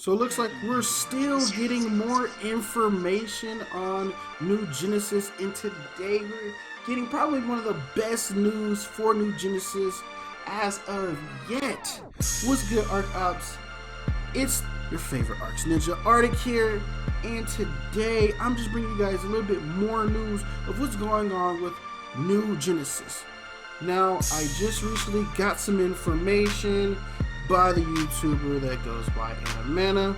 So it looks like we're still getting more information on New Genesis, and today we're getting probably one of the best news for New Genesis as of yet. What's good, Arc Ops? It's your favorite Arcs Ninja, Arctic here, and today I'm just bringing you guys a little bit more news of what's going on with New Genesis. Now, I just recently got some information by the YouTuber that goes by Anamana.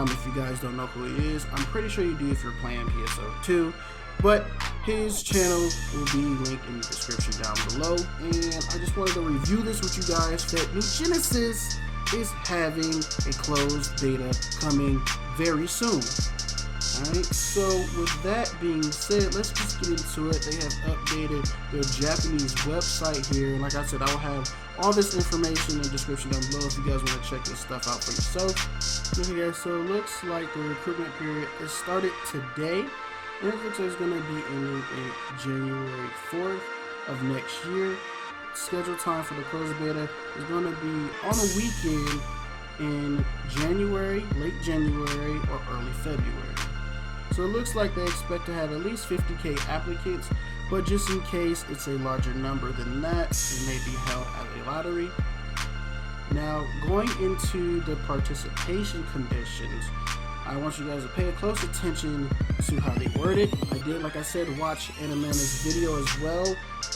If you guys don't know who he is, I'm pretty sure you do if you're playing PSO2, but his channel will be linked in the description down below, and I just wanted to review this with you guys that New Genesis is having a closed beta coming very soon. Alright, so with that being said, let's just get into it. They have updated their Japanese website here, and like I said, I will have all this information in the description down below if you guys want to check this stuff out for yourself. Okay guys, so it looks like the recruitment period is started today, and it looks like it's going to be ending in January 4th of next year. Scheduled time for the closed beta is going to be on a weekend in January, late January, or early February. So it looks like they expect to have at least 50k applicants, but just in case it's a larger number than that, it may be held as a lottery. Now, going into the participation conditions, I want you guys to pay close attention to how they word it. I did, like I said, watch Anamana's video as well,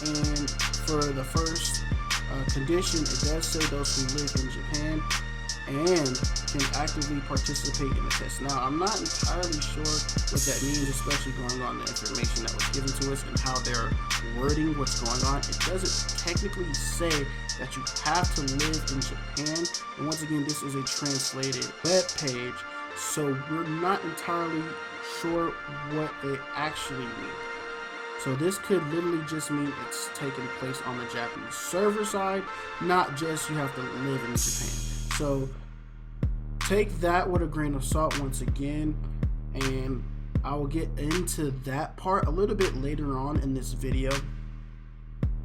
and for the first condition, it does say those who live in Japan and can actively participate in the test. Now, I'm not entirely sure what that means, especially going on the information that was given to us and how they're wording what's going on. It doesn't technically say that you have to live in Japan, and once again, this is a translated web page, so we're not entirely sure what they actually mean. So this could literally just mean it's taking place on the Japanese server side, not just you have to live in Japan. So take that with a grain of salt once again, and I will get into that part a little bit later on in this video.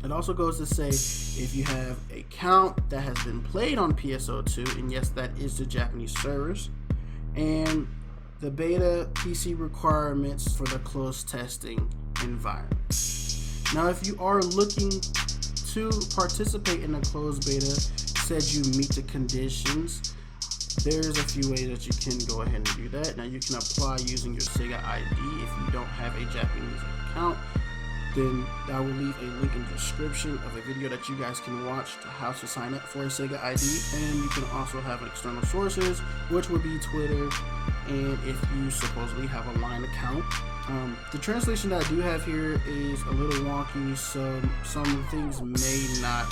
It also goes to say if you have a count that has been played on PSO2, and yes, that is the Japanese servers, and the beta PC requirements for the closed testing environment. Now, if you are looking to participate in a closed beta, said you meet the conditions, there's a few ways that you can go ahead and do that. Now, you can apply using your Sega ID. If you don't have a Japanese account, then I will leave a link in the description of a video that you guys can watch to how to sign up for a Sega ID. And you can also have external sources, which would be Twitter, and if you supposedly have a line account. The translation that I do have here is a little wonky, so some things may not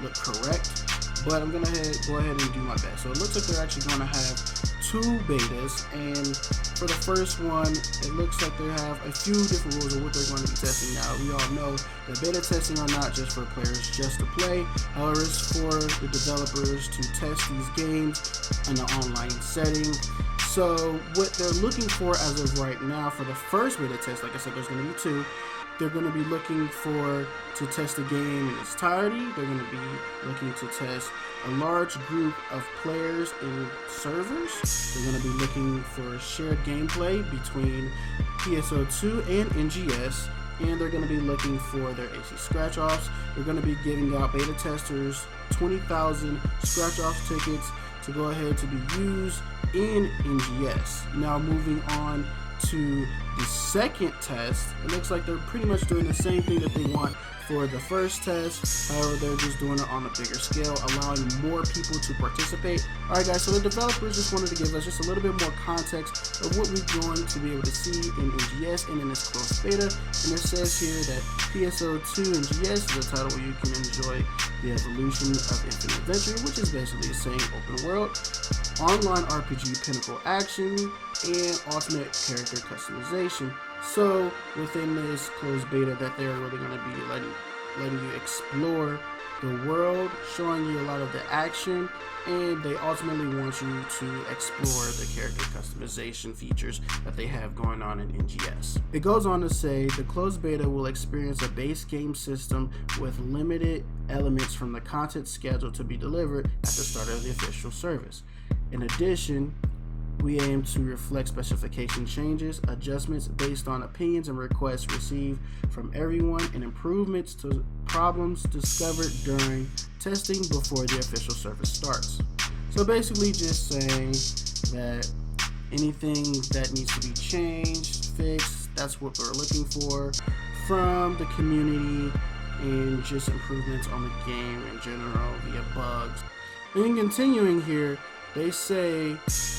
look correct, but I'm gonna go ahead and do my best. So it looks like they're actually gonna have 2 betas, and for the first one, it looks like they have a few different rules of what they're going to be testing. Now, we all know that beta testing are not just for players just to play, however, it's for the developers to test these games in an online setting. So what they're looking for as of right now for the first beta test, like I said, there's going to be 2. They're going to be looking to test the game in its entirety. They're going to be looking to test a large group of players in servers. They're going to be looking for shared gameplay between PSO2 and NGS, and they're going to be looking for their AC scratch-offs. They're going to be giving out beta testers 20,000 scratch-off tickets to go ahead to be used in NGS. Now, moving on to the second test, it looks like they're pretty much doing the same thing that they want for the first test. However, they're just doing it on a bigger scale, allowing more people to participate. Alright guys, so the developers just wanted to give us just a little bit more context of what we're going to be able to see in NGS and in this closed beta. And it says here that PSO2 NGS is a title where you can enjoy the evolution of Infinite Adventure, which is basically saying open world, online RPG pinnacle action, and ultimate character customization. So within this closed beta that they're really going to be letting you explore the world, showing you a lot of the action, and they ultimately want you to explore the character customization features that they have going on in NGS. It goes on to say the closed beta will experience a base game system with limited elements from the content scheduled to be delivered at the start of the official service. In addition, We aim to reflect specification changes, adjustments based on opinions and requests received from everyone, and improvements to problems discovered during testing before the official service starts. So basically just saying that anything that needs to be changed, fixed, that's what we're looking for from the community, and just improvements on the game in general via bugs. And continuing here, they say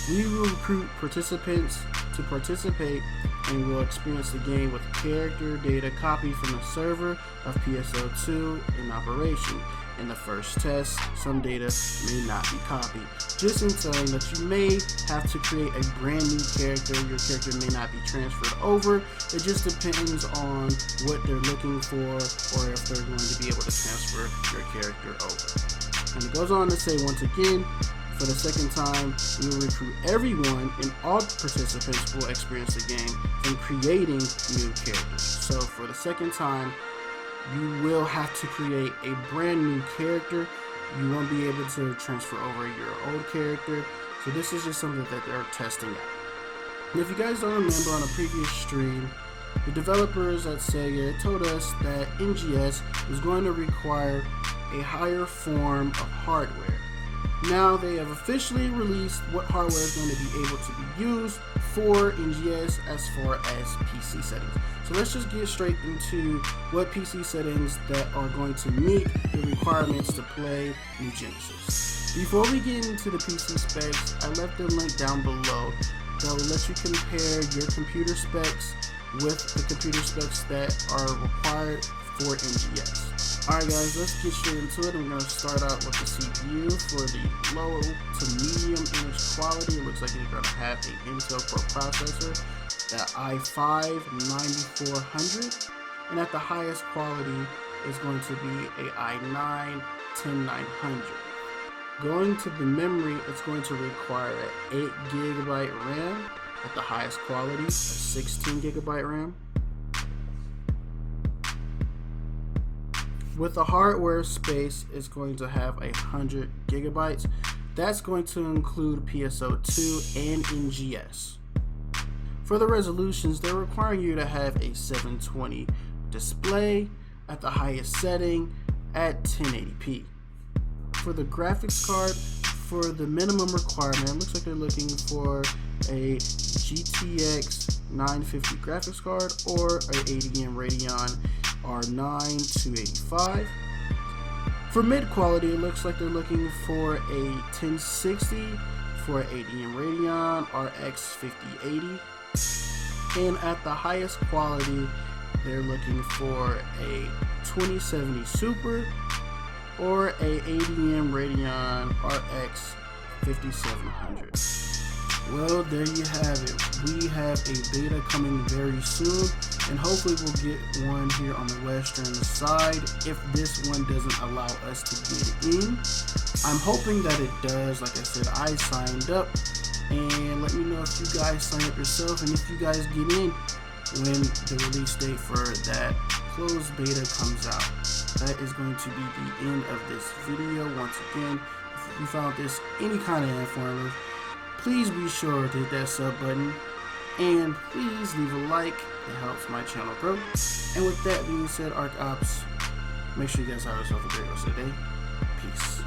we will recruit participants to participate and will experience the game with character data copied from the server of PSO2 in operation. In the first test, some data may not be copied. Just in telling that you may have to create a brand new character. Your character may not be transferred over. It just depends on what they're looking for, or if they're going to be able to transfer your character over. And it goes on to say, once again, for the second time, we will recruit everyone, and all participants will experience the game from creating new characters. So for the second time, you will have to create a brand new character. You won't be able to transfer over your old character. So this is just something that they're testing out. And if you guys don't remember, on a previous stream, the developers at Sega told us that NGS is going to require a higher form of hardware. Now they have officially released what hardware is going to be able to be used for NGS as far as PC settings. So let's just get straight into what PC settings that are going to meet the requirements to play New Genesis. Before we get into the PC specs, I left a link down below that will let you compare your computer specs with the computer specs that are required for NGS. Alright guys, let's get straight into it. I'm going to start out with the CPU. For the low to medium image quality, it looks like you're going to have an Intel Core processor, the i5-9400, and at the highest quality is going to be a i9-10900. Going to the memory, it's going to require an 8GB RAM, at the highest quality, a 16GB RAM. With the hardware space, it's going to have 100 gigabytes. That's going to include PSO2 and NGS. For the resolutions, they're requiring you to have a 720 display at the highest setting at 1080p. For the graphics card, for the minimum requirement, it looks like they're looking for a GTX 950 graphics card or an ADM Radeon R9 285. For mid quality, it looks like they're looking for a 1060 for an ADM Radeon RX 5080. And at the highest quality, they're looking for a 2070 Super or a ADM Radeon RX 5700. Well, there you have it. We have a beta coming very soon, and hopefully we'll get one here on the western side if this one doesn't allow us to get in. I'm hoping that it does. Like I said, I signed up, and let me know if you guys sign up yourself and if you guys get in when the release date for that closed beta comes out. That is going to be the end of this video. Once again, if you found this any kind of informative, please be sure to hit that sub button, and please leave a like. It helps my channel grow. And with that being said, Arch Ops, make sure you guys have yourself a great rest of the day. Peace.